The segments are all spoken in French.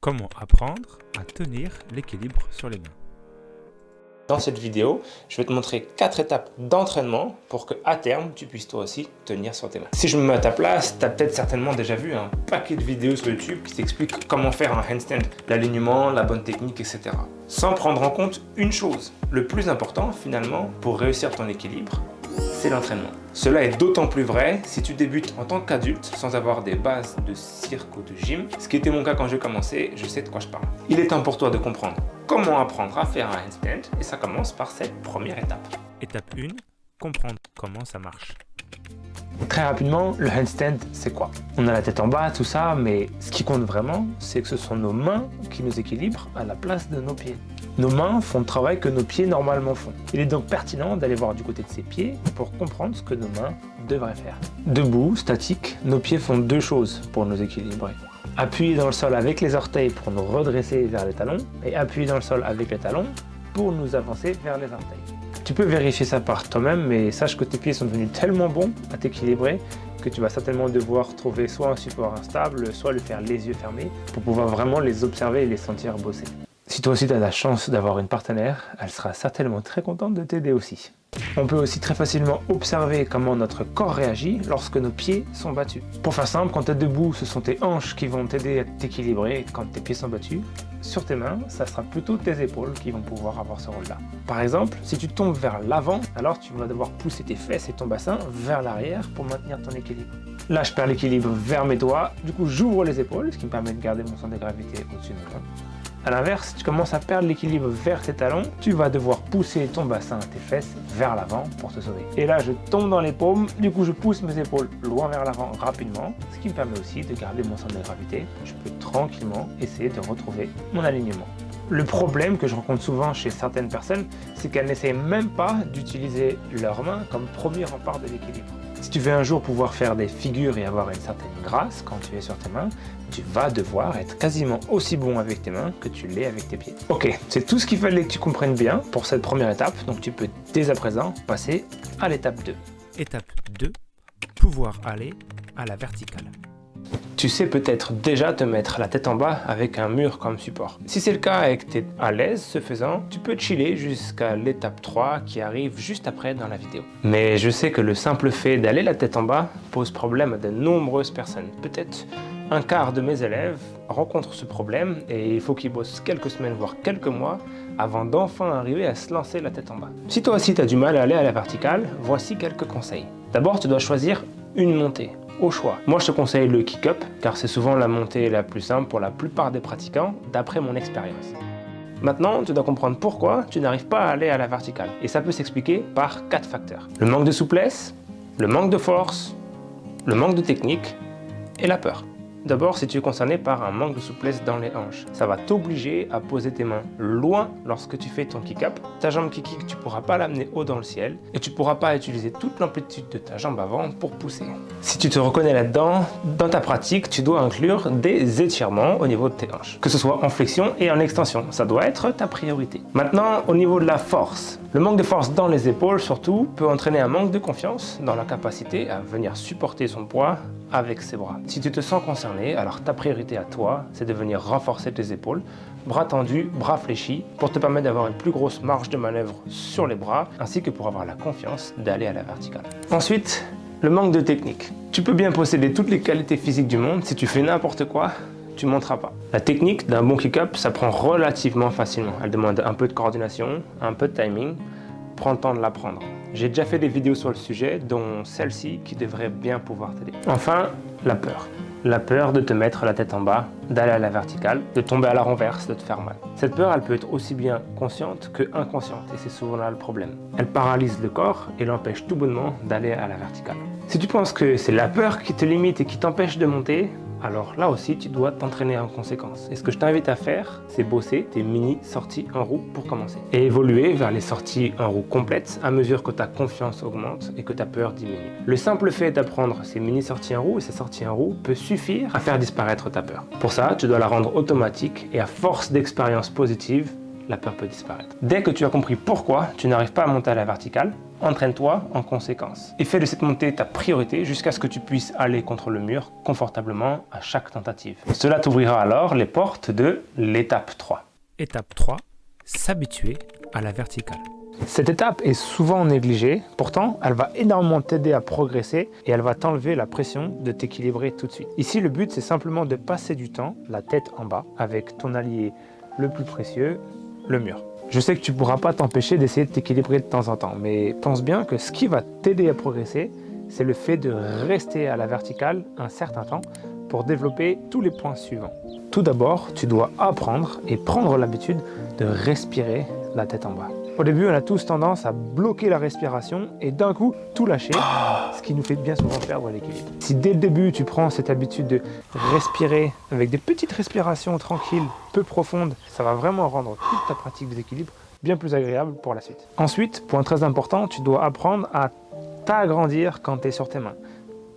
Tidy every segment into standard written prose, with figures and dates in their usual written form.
Comment apprendre à tenir l'équilibre sur les mains. Dans cette vidéo, je vais te montrer 4 étapes d'entraînement pour que à terme, tu puisses toi aussi tenir sur tes mains. Si je me mets à ta place, tu as peut-être certainement déjà vu un paquet de vidéos sur YouTube qui t'expliquent comment faire un handstand, l'alignement, la bonne technique, etc. Sans prendre en compte une chose, le plus important finalement pour réussir ton équilibre, c'est l'entraînement. Cela est d'autant plus vrai si tu débutes en tant qu'adulte sans avoir des bases de cirque ou de gym, ce qui était mon cas quand j'ai commencé, je sais de quoi je parle. Il est temps pour toi de comprendre comment apprendre à faire un handstand et ça commence par cette première étape. Étape 1, comprendre comment ça marche. Très rapidement, le handstand, c'est quoi? On a la tête en bas, tout ça, mais ce qui compte vraiment, c'est que ce sont nos mains qui nous équilibrent à la place de nos pieds. Nos mains font le travail que nos pieds normalement font. Il est donc pertinent d'aller voir du côté de ses pieds pour comprendre ce que nos mains devraient faire. Debout, statique, nos pieds font deux choses pour nous équilibrer. Appuyer dans le sol avec les orteils pour nous redresser vers les talons et appuyer dans le sol avec les talons pour nous avancer vers les orteils. Tu peux vérifier ça par toi-même, mais sache que tes pieds sont devenus tellement bons à t'équilibrer que tu vas certainement devoir trouver soit un support instable, soit le faire les yeux fermés pour pouvoir vraiment les observer et les sentir bosser. Si toi aussi tu as la chance d'avoir une partenaire, elle sera certainement très contente de t'aider aussi. On peut aussi très facilement observer comment notre corps réagit lorsque nos pieds sont battus. Pour faire simple, quand tu es debout, ce sont tes hanches qui vont t'aider à t'équilibrer, et quand tes pieds sont battus, sur tes mains, ça sera plutôt tes épaules qui vont pouvoir avoir ce rôle-là. Par exemple, si tu tombes vers l'avant, alors tu vas devoir pousser tes fesses et ton bassin vers l'arrière pour maintenir ton équilibre. Là, je perds l'équilibre vers mes doigts, du coup j'ouvre les épaules, ce qui me permet de garder mon centre de gravité au-dessus de mes mains. A l'inverse, si tu commences à perdre l'équilibre vers tes talons, tu vas devoir pousser ton bassin, tes fesses vers l'avant pour te sauver. Et là, je tombe dans les paumes, du coup je pousse mes épaules loin vers l'avant rapidement, ce qui me permet aussi de garder mon centre de gravité. Je peux tranquillement essayer de retrouver mon alignement. Le problème que je rencontre souvent chez certaines personnes, c'est qu'elles n'essayent même pas d'utiliser leurs mains comme premier rempart de l'équilibre. Si tu veux un jour pouvoir faire des figures et avoir une certaine grâce quand tu es sur tes mains, tu vas devoir être quasiment aussi bon avec tes mains que tu l'es avec tes pieds. Ok, c'est tout ce qu'il fallait que tu comprennes bien pour cette première étape, donc tu peux dès à présent passer à l'étape 2. Étape 2, pouvoir aller à la verticale. Tu sais peut-être déjà te mettre la tête en bas avec un mur comme support. Si c'est le cas et que tu es à l'aise ce faisant, tu peux chiller jusqu'à l'étape 3 qui arrive juste après dans la vidéo. Mais je sais que le simple fait d'aller la tête en bas pose problème à de nombreuses personnes. Peut-être un quart de mes élèves rencontrent ce problème et il faut qu'ils bossent quelques semaines voire quelques mois avant d'enfin arriver à se lancer la tête en bas. Si toi aussi tu as du mal à aller à la verticale, voici quelques conseils. D'abord, tu dois choisir une montée. Au choix. Moi je te conseille le kick-up car c'est souvent la montée la plus simple pour la plupart des pratiquants d'après mon expérience. Maintenant, tu dois comprendre pourquoi tu n'arrives pas à aller à la verticale et ça peut s'expliquer par 4 facteurs. Le manque de souplesse, le manque de force, le manque de technique et la peur. D'abord, si tu es concerné par un manque de souplesse dans les hanches, ça va t'obliger à poser tes mains loin lorsque tu fais ton kick-up. Ta jambe qui kick, tu ne pourras pas l'amener haut dans le ciel et tu ne pourras pas utiliser toute l'amplitude de ta jambe avant pour pousser. Si tu te reconnais là-dedans, dans ta pratique, tu dois inclure des étirements au niveau de tes hanches, que ce soit en flexion et en extension. Ça doit être ta priorité. Maintenant, au niveau de la force. Le manque de force dans les épaules, surtout, peut entraîner un manque de confiance dans la capacité à venir supporter son poids avec ses bras. Si tu te sens concerné, alors ta priorité à toi, c'est de venir renforcer tes épaules, bras tendus, bras fléchis, pour te permettre d'avoir une plus grosse marge de manœuvre sur les bras, ainsi que pour avoir la confiance d'aller à la verticale. Ensuite, le manque de technique. Tu peux bien posséder toutes les qualités physiques du monde, si tu fais n'importe quoi, tu ne monteras pas. La technique d'un bon kick-up, ça prend relativement facilement. Elle demande un peu de coordination, un peu de timing. Prends le temps de l'apprendre. J'ai déjà fait des vidéos sur le sujet, dont celle-ci qui devrait bien pouvoir t'aider. Enfin, la peur. La peur de te mettre la tête en bas, d'aller à la verticale, de tomber à la renverse, de te faire mal. Cette peur, elle peut être aussi bien consciente que inconsciente, et c'est souvent là le problème. Elle paralyse le corps et l'empêche tout bonnement d'aller à la verticale. Si tu penses que c'est la peur qui te limite et qui t'empêche de monter, alors là aussi tu dois t'entraîner en conséquence. Et ce que je t'invite à faire, c'est bosser tes mini sorties en roue pour commencer. Et évoluer vers les sorties en roue complètes à mesure que ta confiance augmente et que ta peur diminue. Le simple fait d'apprendre ces mini sorties en roue et ces sorties en roue peut suffire à faire disparaître ta peur. Pour ça, tu dois la rendre automatique et à force d'expériences positives, la peur peut disparaître. Dès que tu as compris pourquoi tu n'arrives pas à monter à la verticale, Entraîne-toi en conséquence et fais de cette montée ta priorité jusqu'à ce que tu puisses aller contre le mur confortablement à chaque tentative. Cela t'ouvrira alors les portes de l'étape 3. Étape 3. S'habituer à la verticale. Cette étape est souvent négligée, pourtant elle va énormément t'aider à progresser et elle va t'enlever la pression de t'équilibrer tout de suite. Ici le but c'est simplement de passer du temps, la tête en bas, avec ton allié le plus précieux, le mur. Je sais que tu ne pourras pas t'empêcher d'essayer de t'équilibrer de temps en temps, mais pense bien que ce qui va t'aider à progresser, c'est le fait de rester à la verticale un certain temps pour développer tous les points suivants. Tout d'abord, tu dois apprendre et prendre l'habitude de respirer la tête en bas. Au début, on a tous tendance à bloquer la respiration et d'un coup, tout lâcher, ce qui nous fait bien souvent perdre l'équilibre. Si dès le début, tu prends cette habitude de respirer avec des petites respirations tranquilles, peu profondes, ça va vraiment rendre toute ta pratique d'équilibre bien plus agréable pour la suite. Ensuite, point très important, tu dois apprendre à t'agrandir quand tu es sur tes mains.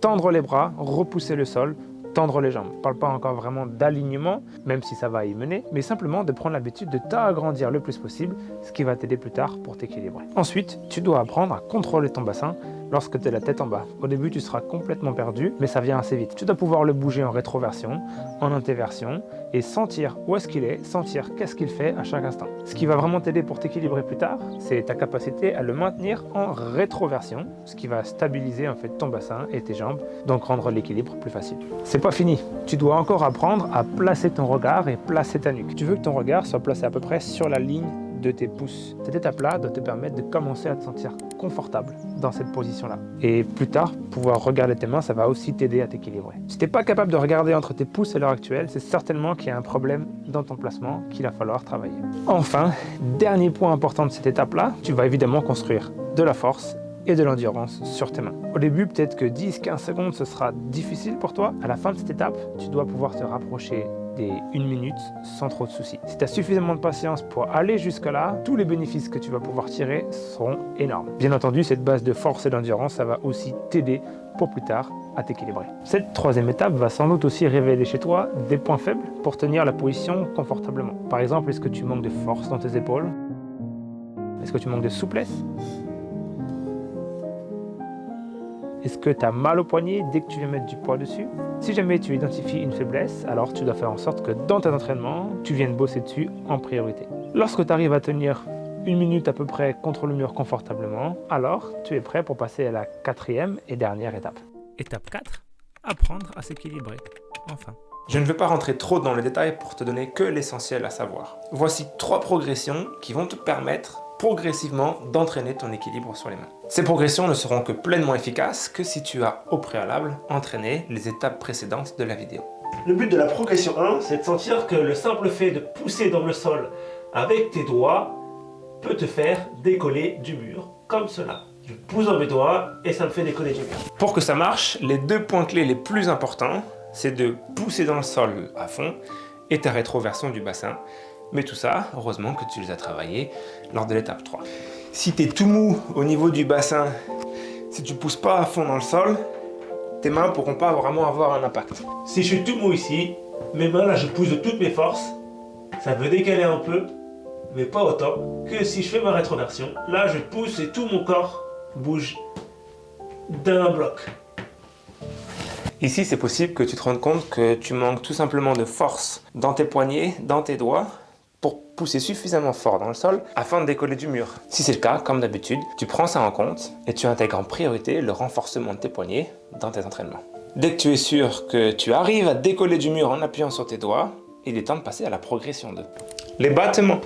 Tendre les bras, repousser le sol, tendre les jambes. Je ne parle pas encore vraiment d'alignement, même si ça va y mener, mais simplement de prendre l'habitude de t'agrandir le plus possible, ce qui va t'aider plus tard pour t'équilibrer. Ensuite, tu dois apprendre à contrôler ton bassin lorsque tu es la tête en bas. Au début, tu seras complètement perdu, mais ça vient assez vite. Tu dois pouvoir le bouger en rétroversion, en intéversion, et sentir où est-ce qu'il est, sentir qu'est-ce qu'il fait à chaque instant. Ce qui va vraiment t'aider pour t'équilibrer plus tard, c'est ta capacité à le maintenir en rétroversion, ce qui va stabiliser en fait ton bassin et tes jambes, donc rendre l'équilibre plus facile. C'est pas fini, tu dois encore apprendre à placer ton regard et placer ta nuque. Tu veux que ton regard soit placé à peu près sur la ligne de tes pouces. Cette étape-là doit te permettre de commencer à te sentir confortable dans cette position-là. Et plus tard, pouvoir regarder tes mains, ça va aussi t'aider à t'équilibrer. Si tu n'es pas capable de regarder entre tes pouces à l'heure actuelle, c'est certainement qu'il y a un problème dans ton placement qu'il va falloir travailler. Enfin, dernier point important de cette étape-là, tu vas évidemment construire de la force et de l'endurance sur tes mains. Au début, peut-être que 10-15 secondes, ce sera difficile pour toi. À la fin de cette étape, tu dois pouvoir te rapprocher des 1 minute sans trop de soucis. Si tu as suffisamment de patience pour aller jusque-là, tous les bénéfices que tu vas pouvoir tirer seront énormes. Bien entendu, cette base de force et d'endurance, ça va aussi t'aider pour plus tard à t'équilibrer. Cette troisième étape va sans doute aussi révéler chez toi des points faibles pour tenir la position confortablement. Par exemple, est-ce que tu manques de force dans tes épaules? Est-ce que tu manques de souplesse? Est-ce que tu as mal au poignet dès que tu viens mettre du poids dessus? Si jamais tu identifies une faiblesse, alors tu dois faire en sorte que dans tes entraînements, tu viennes bosser dessus en priorité. Lorsque tu arrives à tenir 1 minute à peu près contre le mur confortablement, alors tu es prêt pour passer à la quatrième et dernière étape. Étape 4. Apprendre à s'équilibrer. Enfin. Je ne veux pas rentrer trop dans les détails pour te donner que l'essentiel à savoir. Voici 3 progressions qui vont te permettre progressivement d'entraîner ton équilibre sur les mains. Ces progressions ne seront que pleinement efficaces que si tu as au préalable entraîné les étapes précédentes de la vidéo. Le but de la progression 1, c'est de sentir que le simple fait de pousser dans le sol avec tes doigts peut te faire décoller du mur, comme cela. Je pousse dans mes doigts et ça me fait décoller du mur. Pour que ça marche, les 2 points clés les plus importants, c'est de pousser dans le sol à fond et ta rétroversion du bassin. Mais tout ça, heureusement que tu les as travaillés lors de l'étape 3. Si tu es tout mou au niveau du bassin, si tu ne pousses pas à fond dans le sol, tes mains ne pourront pas vraiment avoir un impact. Si je suis tout mou ici, mes mains là je pousse de toutes mes forces, ça veut décaler un peu, mais pas autant que si je fais ma rétroversion. Là je pousse et tout mon corps bouge d'un bloc. Ici, c'est possible que tu te rendes compte que tu manques tout simplement de force dans tes poignets, dans tes doigts, pour pousser suffisamment fort dans le sol afin de décoller du mur. Si c'est le cas, comme d'habitude, tu prends ça en compte et tu intègres en priorité le renforcement de tes poignets dans tes entraînements. Dès que tu es sûr que tu arrives à décoller du mur en appuyant sur tes doigts, il est temps de passer à la progression 2. Les battements.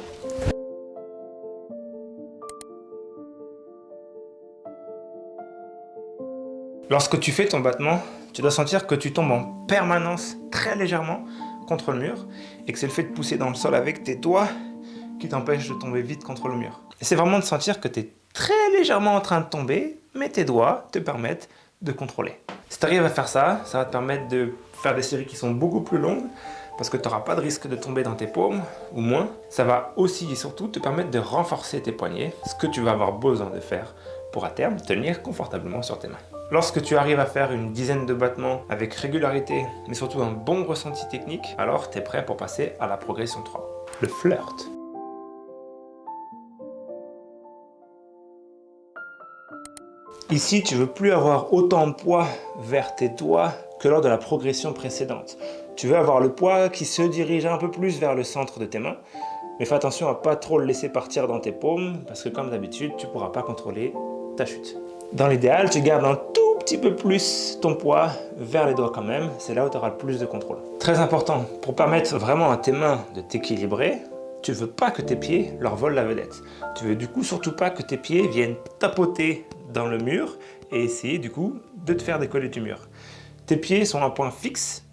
Lorsque tu fais ton battement, tu dois sentir que tu tombes en permanence très légèrement contre le mur et que c'est le fait de pousser dans le sol avec tes doigts qui t'empêche de tomber vite contre le mur. Et c'est vraiment de sentir que tu es très légèrement en train de tomber, mais tes doigts te permettent de contrôler. Si tu arrives à faire ça, ça va te permettre de faire des séries qui sont beaucoup plus longues parce que tu n'auras pas de risque de tomber dans tes paumes ou moins. Ça va aussi et surtout te permettre de renforcer tes poignets, ce que tu vas avoir besoin de faire pour à terme tenir confortablement sur tes mains. Lorsque tu arrives à faire une dizaine de battements avec régularité, mais surtout un bon ressenti technique, alors tu es prêt pour passer à la progression 3, le flirt. Ici, tu veux plus avoir autant de poids vers tes doigts que lors de la progression précédente. Tu veux avoir le poids qui se dirige un peu plus vers le centre de tes mains, mais fais attention à pas trop le laisser partir dans tes paumes, parce que comme d'habitude, tu pourras pas contrôler ta chute. Dans l'idéal, tu gardes un tout petit peu plus ton poids vers les doigts quand même, c'est là où tu auras le plus de contrôle. Très important, pour permettre vraiment à tes mains de t'équilibrer, tu veux pas que tes pieds leur volent la vedette. Tu veux du coup surtout pas que tes pieds viennent tapoter dans le mur et essayer du coup de te faire décoller du mur. Tes pieds sont un point fixe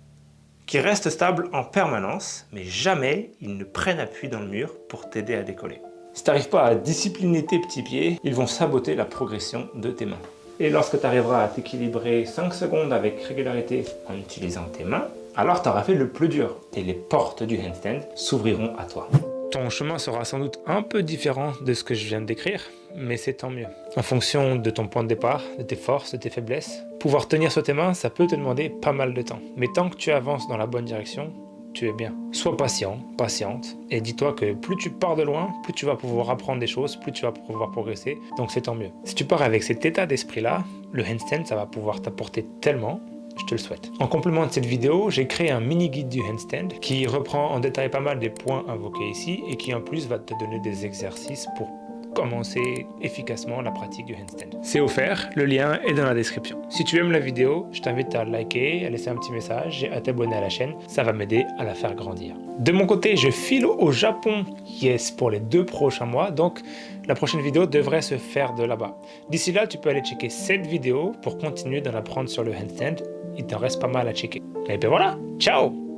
qui reste stable en permanence, mais jamais ils ne prennent appui dans le mur pour t'aider à décoller. Si tu n'arrives pas à discipliner tes petits pieds, ils vont saboter la progression de tes mains. Et lorsque tu arriveras à t'équilibrer 5 secondes avec régularité en utilisant tes mains, alors tu auras fait le plus dur et les portes du handstand s'ouvriront à toi. Ton chemin sera sans doute un peu différent de ce que je viens de décrire, mais c'est tant mieux. En fonction de ton point de départ, de tes forces, de tes faiblesses, pouvoir tenir sur tes mains, ça peut te demander pas mal de temps. Mais tant que tu avances dans la bonne direction, tu es bien. Sois patient, patiente, et dis-toi que plus tu pars de loin, plus tu vas pouvoir apprendre des choses, plus tu vas pouvoir progresser, donc c'est tant mieux. Si tu pars avec cet état d'esprit-là, le handstand, ça va pouvoir t'apporter tellement. Je te le souhaite. En complément de cette vidéo, j'ai créé un mini guide du handstand qui reprend en détail pas mal des points invoqués ici et qui en plus va te donner des exercices pour commencer efficacement la pratique du handstand. C'est offert, le lien est dans la description. Si tu aimes la vidéo, je t'invite à liker, à laisser un petit message et à t'abonner à la chaîne, ça va m'aider à la faire grandir. De mon côté, je file au Japon, pour les 2 prochains mois, donc la prochaine vidéo devrait se faire de là-bas. D'ici là, tu peux aller checker cette vidéo pour continuer d'en apprendre sur le handstand. Il t'en reste pas mal à checker. Et bien voilà, ciao!